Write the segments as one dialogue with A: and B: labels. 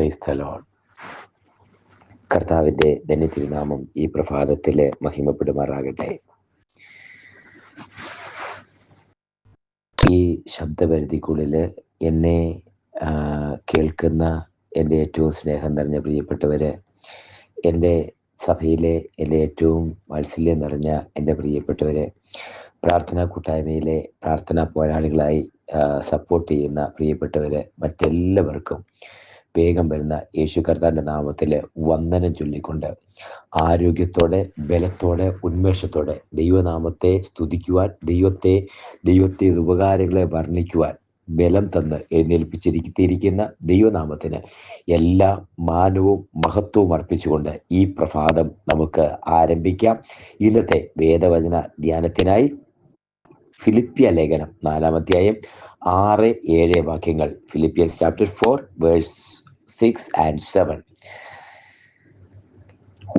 A: Praise the Lord. കർത്താവിൻ്റെ ധന്യതിരുനാമം ഈ പ്രഭാതത്തിലെ മഹിമപ്പെടുമാറാകട്ടെ. ഈ ശബ്ദപരിധിക്കുള്ളിൽ എന്നെ കേൾക്കുന്ന എൻ്റെ ഏറ്റവും സ്നേഹം നിറഞ്ഞ പ്രിയപ്പെട്ടവര്, എൻ്റെ സഭയിലെ എൻ്റെ ഏറ്റവും വാത്സല്യം നിറഞ്ഞ എൻ്റെ പ്രിയപ്പെട്ടവര്, പ്രാർത്ഥനാ കൂട്ടായ്മയിലെ പ്രാർത്ഥനാ പോരാളികളായി സപ്പോർട്ട് ചെയ്യുന്ന പ്രിയപ്പെട്ടവര്, മറ്റെല്ലാവർക്കും വേഗം വരുന്ന യേശു കർത്താവിൻ്റെ നാമത്തിൽ വന്ദനം ചൊല്ലിക്കൊണ്ട് ആരോഗ്യത്തോടെ, ബലത്തോടെ, ഉന്മേഷത്തോടെ ദൈവനാമത്തെ സ്തുതിക്കുവാൻ, ദൈവത്തെ ഉപകാരങ്ങളെ വർണ്ണിക്കുവാൻ ബലം തന്ന് എഴുന്നേൽപ്പിച്ചിരിക്കുന്ന ദൈവനാമത്തിന് എല്ലാ മാനവും മഹത്വവും അർപ്പിച്ചുകൊണ്ട് ഈ പ്രഭാതം നമുക്ക് ആരംഭിക്കാം. ഇന്നത്തെ വേദവചന ധ്യാനത്തിനായി ഫിലിപ്പിയ ലേഖനം 4-ാം അധ്യായം 6-7 വാക്യങ്ങൾ. Philippians chapter 4 verse 6 and 7.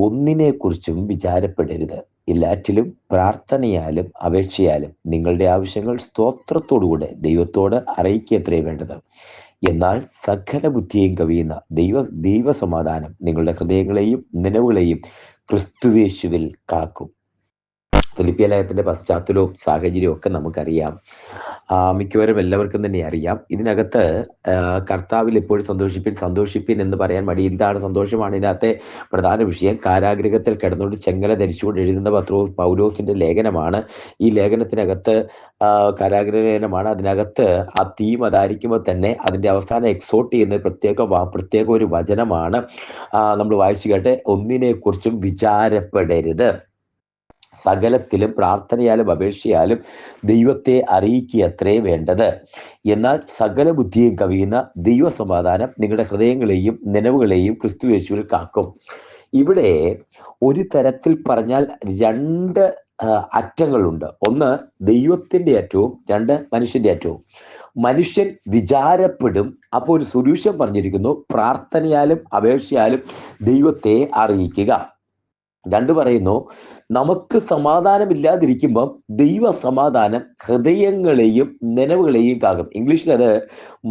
A: ഒന്നിനെ കുറിച്ചും വിചാരപ്പെടരുത്, എല്ലാറ്റിലും പ്രാർത്ഥനയാലും അപേക്ഷയാലും നിങ്ങളുടെ ആവശ്യങ്ങൾ സ്തോത്രത്തോടുകൂടെ ദൈവത്തോട് അറിയിക്കത്രേ വേണ്ടത്. എന്നാൽ സകല ബുദ്ധിയും കവിയുന്ന ദൈവസമാധാനം നിങ്ങളുടെ ഹൃദയങ്ങളെയും നിലവുകളെയും ക്രിസ്തുയേശുവിൽ കാക്കും. ഫിലിപ്പിയ ലേഖനത്തിന്റെ പശ്ചാത്തലവും സാഹചര്യവും ഒക്കെ നമുക്കറിയാം. മിക്കവരും എല്ലാവർക്കും തന്നെ അറിയാം. ഇതിനകത്ത് കർത്താവിൽ എപ്പോഴും സന്തോഷിപ്പിൻ എന്ന് പറയാൻ മടി. എന്താണ് സന്തോഷമാണ് ഇതിനകത്തെ പ്രധാന വിഷയം. കാരാഗൃഹത്തിൽ കിടന്നുകൊണ്ട് ചെങ്ങല ധരിച്ചുകൊണ്ട് എഴുതുന്ന പൗലോസിന്റെ ലേഖനമാണ്. ഈ ലേഖനത്തിനകത്ത് കാരാഗൃഹ ലേഖനമാണ്. അതിനകത്ത് ആ തീം അതായിരിക്കുമ്പോൾ തന്നെ അതിന്റെ അവസാനം എക്സോട്ട് ചെയ്യുന്ന പ്രത്യേക ഒരു വചനമാണ് നമ്മൾ വായിച്ചു കേട്ടെ. ഒന്നിനെ കുറിച്ചും വിചാരപ്പെടരുത്, സകലത്തിലും പ്രാർത്ഥനയാലും അപേക്ഷയാലും ദൈവത്തെ അറിയിക്കുകയത്രേ വേണ്ടത്. എന്നാൽ സകല ബുദ്ധിയും കവിയുന്ന ദൈവസമാധാനം നിങ്ങളുടെ ഹൃദയങ്ങളെയും നിലവുകളെയും ക്രിസ്തുയേശുവിൽ കാക്കും. ഇവിടെ ഒരു തരത്തിൽ പറഞ്ഞാൽ 2 അറ്റങ്ങളുണ്ട്. ഒന്ന് ദൈവത്തിന്റെ അറ്റവും, 2 മനുഷ്യന്റെ അറ്റവും. മനുഷ്യൻ വിചാരപ്പെടും. അപ്പോൾ ഒരു സൊല്യൂഷൻ പറഞ്ഞിരിക്കുന്നു, പ്രാർത്ഥനയാലും അപേക്ഷയാലും ദൈവത്തെ അറിയിക്കുക. 2 പറയുന്നു, നമുക്ക് സമാധാനമില്ലാതിരിക്കുമ്പം ദൈവ സമാധാനം ഹൃദയങ്ങളെയും നിലവുകളെയും കാക്കും. ഇംഗ്ലീഷിൽ അത്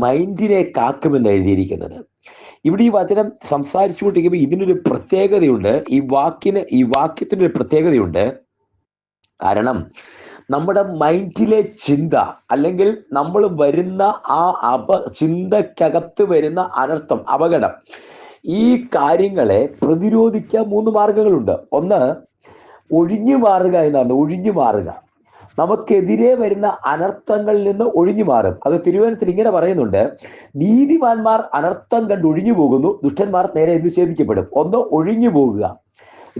A: മൈൻഡിനെ കാക്കുമെന്ന് എഴുതിയിരിക്കുന്നത്. ഇവിടെ ഈ വചനം സംസാരിച്ചുകൊണ്ടിരിക്കുമ്പോൾ ഇതിനൊരു പ്രത്യേകതയുണ്ട്. ഈ വാക്യത്തിനൊരു പ്രത്യേകതയുണ്ട്. കാരണം നമ്മുടെ മൈൻഡിലെ ചിന്ത, അല്ലെങ്കിൽ നമ്മൾ വരുന്ന ആ ചിന്തക്കകത്ത് വരുന്ന അനർത്ഥം, അപകടം, ഈ കാര്യങ്ങളെ പ്രതിരോധിക്കാൻ 3 മാർഗങ്ങളുണ്ട്. ഒന്ന്, ഒഴിഞ്ഞു മാറുക എന്നാണ്. ഒഴിഞ്ഞു മാറുക, നമുക്കെതിരെ വരുന്ന അനർത്ഥങ്ങളിൽ നിന്ന് ഒഴിഞ്ഞു മാറും. അത് തിരുവചനത്തിൽ ഇങ്ങനെ പറയുന്നുണ്ട്, നീതിമാന്മാർ അനർത്ഥം കണ്ട് ഒഴിഞ്ഞു പോകുന്നു, ദുഷ്ടന്മാർ നേരെ നിഷേധിക്കപ്പെടും. ഒന്ന്, ഒഴിഞ്ഞു പോകുക.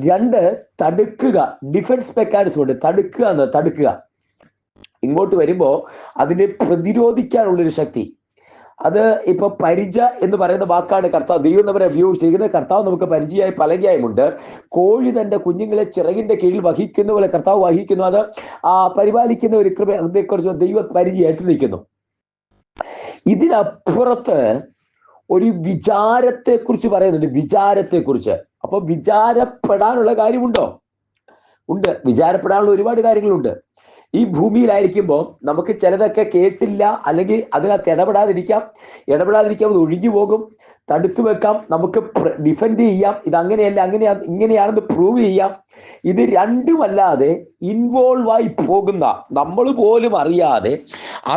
A: 2, തടുക്കുക. ഡിഫൻസ് മെക്കാനിസം ഉണ്ട്. തടുക്കുക. ഇങ്ങോട്ട് വരുമ്പോ അതിനെ പ്രതിരോധിക്കാനുള്ളൊരു ശക്തി. അത് ഇപ്പൊ പരിച എന്ന് പറയുന്ന വാക്കാണ് കർത്താവ്, ദൈവം നമ്മളെ ഉപയോഗിച്ചിരിക്കുന്നത്. കർത്താവ് നമുക്ക് പരിചയമായി പലകയായുമുണ്ട്. കോഴി തന്റെ കുഞ്ഞുങ്ങളെ ചിറകിന്റെ കീഴിൽ വഹിക്കുന്ന പോലെ കർത്താവ് വഹിക്കുന്നു. അത് പരിപാലിക്കുന്ന ഒരു കൃപയെക്കുറിച്ച് ദൈവ പരിചയമായിട്ട് നിൽക്കുന്നു. ഇതിനപ്പുറത്ത് ഒരു വിചാരത്തെ കുറിച്ച് പറയുന്നുണ്ട്. വിചാരത്തെക്കുറിച്ച്. അപ്പൊ വിചാരപ്പെടാനുള്ള കാര്യമുണ്ടോ? ഉണ്ട്. വിചാരപ്പെടാനുള്ള ഒരുപാട് കാര്യങ്ങളുണ്ട്. ഈ ഭൂമിയിലായിരിക്കുമ്പോൾ നമുക്ക് ചിലതൊക്കെ കേട്ടില്ല, അല്ലെങ്കിൽ അതിനകത്ത് ഇടപെടാതിരിക്കാം. അത് ഒഴിഞ്ഞു പോകും. തടുത്തു വെക്കാം. നമുക്ക് ഡിഫെൻഡ് ചെയ്യാം. ഇത് അങ്ങനെയല്ല, ഇങ്ങനെയാണെന്ന് പ്രൂവ് ചെയ്യാം. ഇത് രണ്ടുമല്ലാതെ ഇൻവോൾവായി പോകുന്ന, നമ്മൾ പോലും അറിയാതെ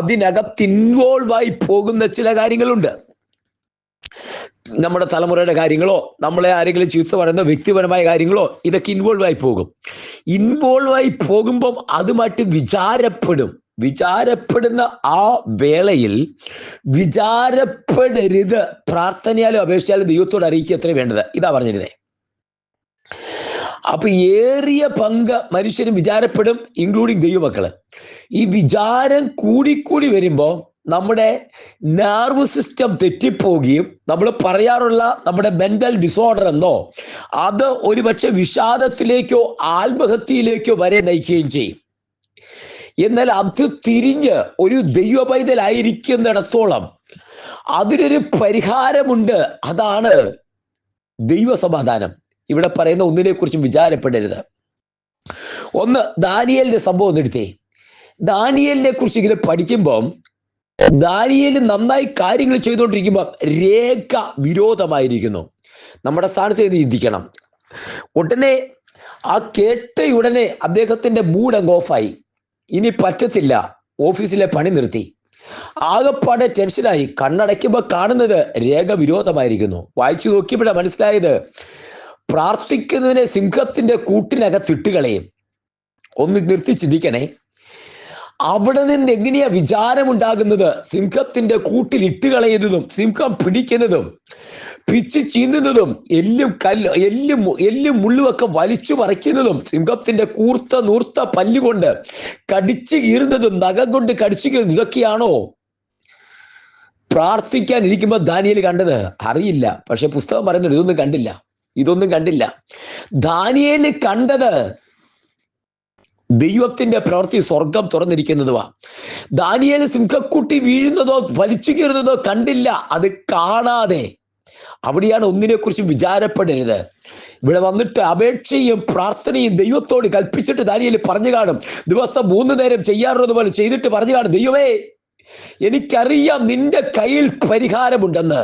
A: അതിനകത്ത് ഇൻവോൾവായി പോകുന്ന ചില കാര്യങ്ങളുണ്ട്. നമ്മുടെ തലമുറയുടെ കാര്യങ്ങളോ, നമ്മളെ ആരെങ്കിലും ചീത്ത പറയുന്ന വ്യക്തിപരമായ കാര്യങ്ങളോ, ഇതൊക്കെ ഇൻവോൾവായി പോകും. ഇൻവോൾവായി പോകുമ്പം അതുമായിട്ട് വിചാരപ്പെടുന്ന ആ വേളയിൽ വിചാരപ്പെടരുത്, പ്രാർത്ഥനയാലും അപേക്ഷയാലും ദൈവത്തോട് അറിയിക്കുക അത്രേ വേണ്ടത്. ഇതാ പറഞ്ഞിരുന്നേ. അപ്പൊ ഏറിയ പങ്ക് മനുഷ്യരും വിചാരപ്പെടും, ഇൻക്ലൂഡിങ് ദൈവമക്കള്. ഈ വിചാരം കൂടിക്കൂടി വരുമ്പോ നമ്മുടെ നെർവ് സിസ്റ്റം തെറ്റിപ്പോവുകയും നമ്മൾ പറയാറുള്ള നമ്മുടെ മെന്റൽ ഡിസോർഡർ എന്നോ അത് ഒരുപക്ഷെ വിഷാദത്തിലേക്കോ ആത്മഹത്യയിലേക്കോ വരെ നയിക്കുകയും ചെയ്യും. എന്നാൽ അത് തിരിഞ്ഞ് ഒരു ദൈവ പൈതലായിരിക്കുന്നിടത്തോളം അതിനൊരു പരിഹാരമുണ്ട്. അതാണ് ദൈവസമാധാനം. ഇവിടെ പറയുന്ന ഒന്നിനെ കുറിച്ചും വിചാരപ്പെടരുത്. ഒന്ന്, ദാനിയേലിന്റെ സംഭവം എടുത്തേ. ദാനിയേലിനെ കുറിച്ച് ഇങ്ങനെ പഠിക്കുമ്പം ദാനിയേൽ നന്നായി കാര്യങ്ങൾ ചെയ്തുകൊണ്ടിരിക്കുമ്പോൾ രേഖ വിരോധമായിരിക്കുന്നു. നമ്മുടെ സ്ഥാനത്ത് ചിന്തിക്കണം. ഉടനെ ആ കേട്ടയുടനെ അദ്ദേഹത്തിന്റെ മൂഡ് അങ്ങ് ഓഫായി. ഇനി പറ്റത്തില്ല, ഓഫീസിലെ പണി നിർത്തി. ആകെപ്പാടെ ടെൻഷനായി. കണ്ണടയ്ക്കുമ്പോൾ കാണുന്നത് രേഖ വിരോധമായിരിക്കുന്നു. വായിച്ചു നോക്കിയപ്പോഴാണ് മനസ്സിലായത്, പ്രാർത്ഥിക്കുന്നതിനെ സിംഹത്തിന്റെ കൂട്ടിനകത്തിട്ടുകളയും. ഒന്ന് നിർത്തി ചിന്തിക്കണേ. അവിടെ നിന്ന് എങ്ങനെയാ വിചാരമുണ്ടാകുന്നത്? സിംഹത്തിന്റെ കൂട്ടിൽ ഇട്ടുകളയുന്നതും സിംഹം പിടിക്കുന്നതും പിച്ച് ചീന്തുന്നതും എല്ലും മുള്ളുമൊക്കെ വലിച്ചു പറിക്കുന്നതും സിംഹത്തിന്റെ കൂർത്ത നൂർത്ത പല്ലുകൊണ്ട് കടിച്ചു കീറുന്നതും നഖം കൊണ്ട് കടിച്ചു കീറുന്നതും ഇതൊക്കെയാണോ പ്രാർത്ഥിക്കാൻ ഇരിക്കുമ്പോൾ ദാനിയേൽ കണ്ടത്? അറിയില്ല. പക്ഷെ പുസ്തകം പറയുന്നുണ്ട് ഇതൊന്നും കണ്ടില്ല. ദാനിയേൽ കണ്ടത് ദൈവത്തിന്റെ പ്രവൃത്തി, സ്വർഗം തുറന്നിരിക്കുന്നതുവാ. ദാനിയേൽ സിംഹക്കുട്ടി വീഴുന്നതോ വലിച്ചു കീറുന്നതോ കണ്ടില്ല. അത് കാണാതെ അവിടെയാണ് ഒന്നിനെ കുറിച്ച് വിചാരപ്പെടരുത്. ഇവിടെ വന്നിട്ട് അപേക്ഷയും പ്രാർത്ഥനയും ദൈവത്തോട് കൽപ്പിച്ചിട്ട് ദാനിയേൽ പറഞ്ഞു കാണും. ദിവസം 3 നേരം ചെയ്യാറുള്ളത് പോലെ ചെയ്തിട്ട് പറഞ്ഞു കാണും, ദൈവമേ എനിക്കറിയാം നിന്റെ കയ്യിൽ പരിഹാരമുണ്ടെന്ന്.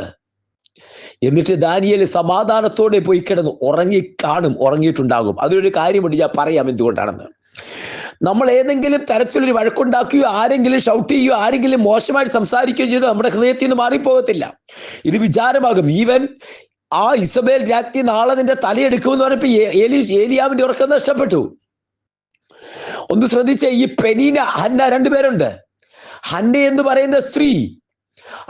A: എന്നിട്ട് ദാനിയേൽ സമാധാനത്തോടെ പോയി കിടന്നു ഉറങ്ങിയിട്ടുണ്ടാകും. അതൊരു കാര്യമുണ്ട്, ഞാൻ പറയാം എന്തുകൊണ്ടാണെന്ന്. നമ്മൾ ഏതെങ്കിലും തരത്തിലൊരു വഴക്കുണ്ടാക്കുകയോ ആരെങ്കിലും ഷൗട്ട് ചെയ്യുകയോ ആരെങ്കിലും മോശമായിട്ട് സംസാരിക്കുകയോ ചെയ്ത് നമ്മുടെ ഹൃദയത്തിൽ നിന്ന് മാറിപ്പോകത്തില്ല. ഇത് വിചാരമാകും. ഈവൻ ആ ഇസബേൽ രാജ്ഞി നാളെ നിന്റെ തലയെടുക്കുമെന്ന് പറഞ്ഞപ്പോ ഏലിയാവിന്റെ ഉറക്കം നഷ്ടപ്പെട്ടു. ഒന്ന് ശ്രദ്ധിച്ചേ, ഈ പെനീന, ഹന്ന, 2 പേരുണ്ട്. ഹന്ന എന്ന് പറയുന്ന സ്ത്രീ,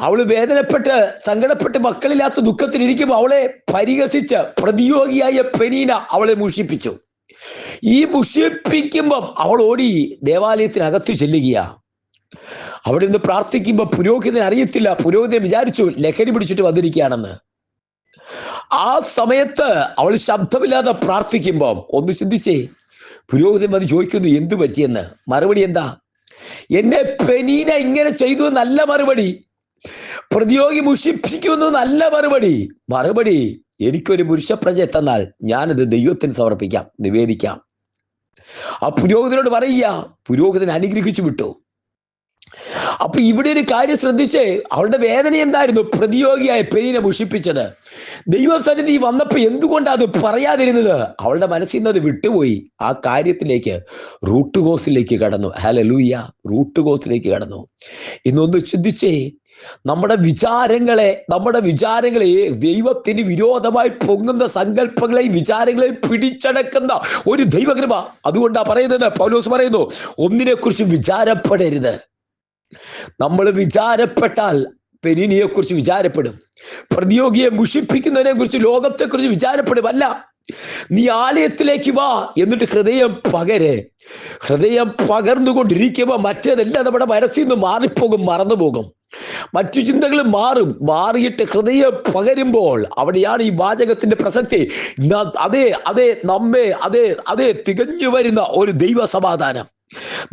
A: അവള് വേദനപ്പെട്ട് സങ്കടപ്പെട്ട് മക്കളില്ലാത്ത ദുഃഖത്തിലിരിക്കുമ്പോൾ അവളെ പരിഹസിച്ച് പ്രതിയോഗിയായ പെനീന അവളെ മുഷിപ്പിച്ചു. ഈ മുഷിപ്പിക്കുമ്പം അവൾ ഓടി ദേവാലയത്തിനകത്ത് ചെല്ലുകയാ. അവിടെ നിന്ന് പ്രാർത്ഥിക്കുമ്പോൾ പുരോഹിതൻ അറിയത്തില്ല. പുരോഹിതൻ വിചാരിച്ചു ലഹരി പിടിച്ചിട്ട് വന്നിരിക്കുകയാണെന്ന്. ആ സമയത്ത് അവൾ ശബ്ദമില്ലാതെ പ്രാർത്ഥിക്കുമ്പം ഒന്ന് ചിന്തിച്ചേ, പുരോഹിതൻ വന്ന് ചോദിക്കുന്നു എന്തു പറ്റിയെന്ന്. മറുപടി എന്താ? എന്നെ പെനീന ഇങ്ങനെ ചെയ്തു നല്ല മറുപടി. പ്രതിയോഗി മുഷിപ്പിക്കുന്നു നല്ല മറുപടി എനിക്കൊരു പുരുഷപ്രജ തന്നാൽ ഞാനത് ദൈവത്തിന് സമർപ്പിക്കാം, നിവേദിക്കാം. ആ പുരോഹിതനോട് പറയുക. പുരോഹിതൻ അനുഗ്രഹിച്ചു വിട്ടു. അപ്പൊ ഇവിടെ ഒരു കാര്യം ശ്രദ്ധിച്ചേ, അവളുടെ വേദന എന്തായിരുന്നു? പ്രതിയോഗിയായ പെനീന മുഷിപ്പിച്ചത്. ദൈവസന്നിധി വന്നപ്പോ എന്തുകൊണ്ടാണ് അത് പറയാതിരുന്നത്? അവളുടെ മനസ്സിൽ നിന്ന് അത് വിട്ടുപോയി. ആ കാര്യത്തിലേക്ക് റൂട്ട് കോസിലേക്ക് കടന്നു. ഹല്ലേലൂയ, റൂട്ട് കോസിലേക്ക് കടന്നു. ഇന്നൊന്ന് ചിന്തിച്ചേ, നമ്മുടെ വിചാരങ്ങളെ ദൈവത്തിന് വിരോധമായി പൊങ്ങുന്ന സങ്കല്പങ്ങളെയും വിചാരങ്ങളെയും പിടിച്ചടക്കുന്ന ഒരു ദൈവകൃപ. അതുകൊണ്ടാ പറയുന്നത്, പൗലോസ് പറയുന്നു, ഒന്നിനെ കുറിച്ച് വിചാരപ്പെടരുത്. നമ്മൾ വിചാരപ്പെട്ടാൽ പെനീനയെ കുറിച്ച് വിചാരപ്പെടും. പ്രതിയോഗിയെ മുഷിപ്പിക്കുന്നതിനെ കുറിച്ച്, ലോകത്തെ കുറിച്ച് വിചാരപ്പെടും. അല്ല, നീ ആലയത്തിലേക്ക് വാ, എന്നിട്ട് ഹൃദയം പകർന്നുകൊണ്ടിരിക്കുമ്പോ മറ്റേതെല്ലാം നമ്മുടെ മനസ്സിൽ നിന്ന് മറന്നുപോകും. മറ്റു ചിന്തകൾ മാറിയിട്ട് ഹൃദയം പകരുമ്പോൾ അവിടെയാണ് ഈ വാചകത്തിന്റെ പ്രസക്തി. അതേ തികഞ്ഞു വരുന്ന ഒരു ദൈവ സമാധാനം,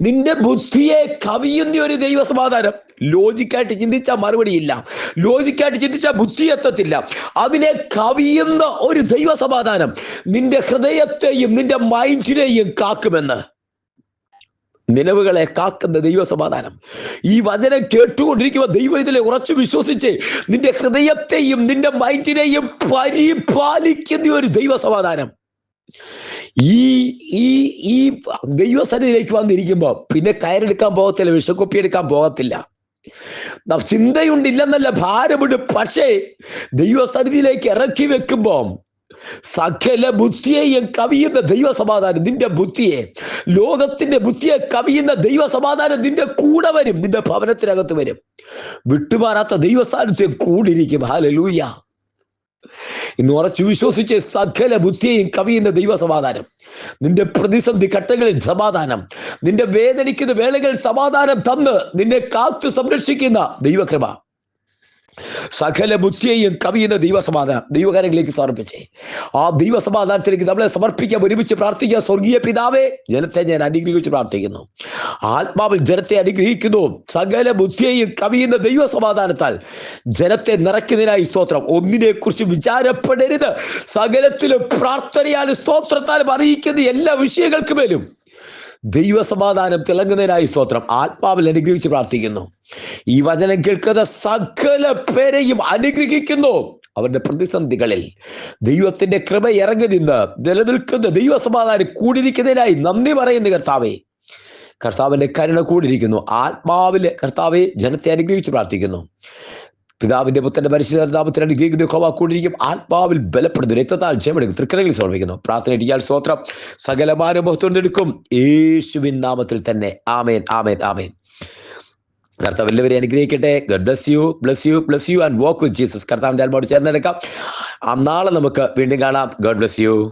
A: നിന്റെ ബുദ്ധിയെ കവിയുന്ന ഒരു ദൈവ സമാധാനം. ലോജിക്കായിട്ട് ചിന്തിച്ചാൽ മറുപടിയില്ല, ലോജിക്കായിട്ട് ചിന്തിച്ചാൽ ബുദ്ധി എത്തത്തില്ല. അതിനെ കവിയുന്ന ഒരു ദൈവ സമാധാനം നിന്റെ ഹൃദയത്തെയും നിന്റെ മൈൻഡിനെയും കാക്കുമെന്ന്. നിലവുകളെ കാക്കുന്ന ദൈവ സമാധാനം. ഈ വചനം കേട്ടുകൊണ്ടിരിക്കുമ്പോൾ ദൈവം ഇതിലെ ഉറച്ചു വിശ്വസിച്ച് നിന്റെ ഹൃദയത്തെയും നിന്റെ മൈൻഡിനെയും പരിപാലിക്കുന്ന ഒരു ദൈവ സമാധാനം. ഈ ദൈവസന്നിധിയിലേക്ക് വന്നിരിക്കുമ്പോൾ പിന്നെ കയറെടുക്കാൻ പോകത്തില്ല, വിഷക്കുപ്പി എടുക്കാൻ പോകത്തില്ല. ചിന്തയുണ്ടില്ലെന്നല്ല, ഭാരമുണ്ട്. പക്ഷേ ദൈവസന്നിധിയിലേക്ക് ഇറക്കി വെക്കുമ്പോൾ സകല ബുദ്ധിയെയും കവിയുന്ന ദൈവ സമാധാനം, നിന്റെ ബുദ്ധിയെ, ലോകത്തിന്റെ ബുദ്ധിയെ കവിയുന്ന ദൈവ സമാധാനം നിന്റെ കൂടെ വരും, നിന്റെ ഭവനത്തിനകത്ത് വരും. വിട്ടുമാറാത്ത ദൈവ സാന്നിധ്യം കൂടിയിരിക്കും. ഹല്ലേലൂയ. ഇന്ന് ഉറച്ചു വിശ്വസിച്ച് സകല ബുദ്ധിയെയും കവിയുന്ന ദൈവ സമാധാനം, നിന്റെ പ്രതിസന്ധി ഘട്ടങ്ങളിൽ സമാധാനം, നിന്റെ വേദനിക്കുന്ന വേളകളിൽ സമാധാനം തന്ന് നിന്നെ കാത്തു സംരക്ഷിക്കുന്ന ദൈവകൃപ, സകല ബുദ്ധിയെയും കവിയുന്ന ദൈവസമാധാനം ദൈവകാര്യങ്ങളിലേക്ക് സമർപ്പിച്ചേ. ആ ദൈവസമാധാനത്തിലേക്ക് നമ്മളെ സമർപ്പിക്കാം, ഒരുമിച്ച് പ്രാർത്ഥിക്കുക. സ്വർഗീയ പിതാവേ, ജനത്തെ ഞാൻ അനുഗ്രഹിച്ച് പ്രാർത്ഥിക്കുന്നു. ആത്മാവിൽ ജനത്തെ അനുഗ്രഹിക്കുന്നു. സകല ബുദ്ധിയെയും കവിയുന്ന ദൈവസമാധാനത്താൽ ജനത്തെ നിറയ്ക്കുന്നതിനായി സ്തോത്രം. ഒന്നിനെ കുറിച്ച് വിചാരപ്പെടരുത്. സകലത്തിലും പ്രാർത്ഥനയാലും സ്തോത്രത്താലും അറിയിക്കുന്ന എല്ലാ വിഷയങ്ങൾക്ക് മേലും ദൈവസമാധാനം തിളങ്ങുന്നതിനായി സ്തോത്രം. ആത്മാവിൽ അനുഗ്രഹിച്ച് പ്രാർത്ഥിക്കുന്നു. ഈ വചനം കേൾക്കുന്ന സകല പേരെയും അനുഗ്രഹിക്കുന്നു. അവരുടെ പ്രതിസന്ധികളിൽ ദൈവത്തിന്റെ കൃപ ഇറങ്ങി നിന്ന് നിലനിൽക്കുന്ന ദൈവസമാധാനം കൂടിയിരിക്കുന്നതിനായി നന്ദി പറയുന്നു കർത്താവേ. കർത്താവിന്റെ കരുണ കൂടിയിരിക്കുന്നു. ആത്മാവില് കർത്താവെ ജനത്തെ അനുഗ്രഹിച്ച് പ്രാർത്ഥിക്കുന്നു. പിതാവിന്റെ പുത്രന്റെ പരിശുദ്ധ നാമത്തിൽ അനുഗ്രഹിക്കുന്ന യഹോവ കൂടിയിരിക്കും. ആത്മാവിൽ ബലപ്പെടുന്നു. രക്തത്താൽ ജയമെടുക്കും. തൃക്കരങ്ങളിൽ സമർപ്പിക്കുന്നു. പ്രാർത്ഥനയ്ക്ക് സ്തോത്രം. സകലമാന മഹത്വം എടുക്കും യേശുവിൻ നാമത്തിൽ തന്നെ. ആമേൻ, ആമേൻ, ആമേൻ. കർത്താവ് എല്ലാവരെയും അനുഗ്രഹിക്കട്ടെ. God bless you, bless you, bless you and walk with Jesus. കർത്താവിന്റെ ആത്മാവോട് ചേർന്നെടുക്കാം. നാളെ നമുക്ക് വീണ്ടും കാണാം. God bless you.